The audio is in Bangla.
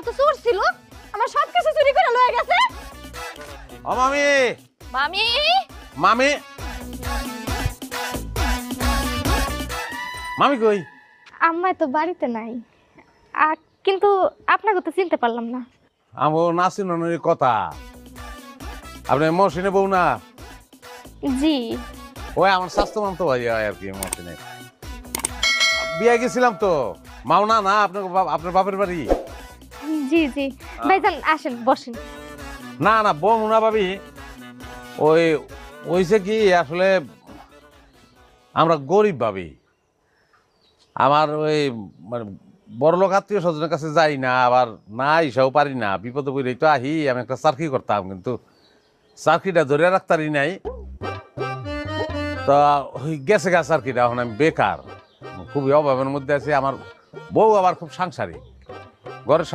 তো চোর ছিল, আমার সব কিছু চুরি করে লয়ে গেছে। ও মামি, মামি, মামি, মামি কই? আম্মা তো বাড়িতে নাই, কিন্তু আপনাকে তো চিনতে পারলাম না। আমো নাসিনের কথা, আপনি মহসিনে বউ না? জি। ওই আমার স্বাস্থ্য মান তো ভাই আর কি মহসিনে বিয়ে গেছিলাম তো। মাওনা না আপনার আপনার বাপের বাড়ি? জি জি ভাইজান, আসেন বসেন। না না বউ না ভাবি, ওই ওইছে কি আসলে আমরা গরিব ভাবি। আমার ওই মানে বড় লোক আত্মীয় স্বজনের কাছে যাই না, আবার না এসেও পারি না, বিপদে পড়েই তো আহি। আমি একটা চাকরি করতাম, কিন্তু চাকরিটা ধরে রাখতারি নাই, তা ওই গেছে গা চাকরিটা। এখন আমি বেকার, খুবই অভাবের মধ্যে আছি। আমার বউ আবার খুব সাংসারিক, ঘরের সব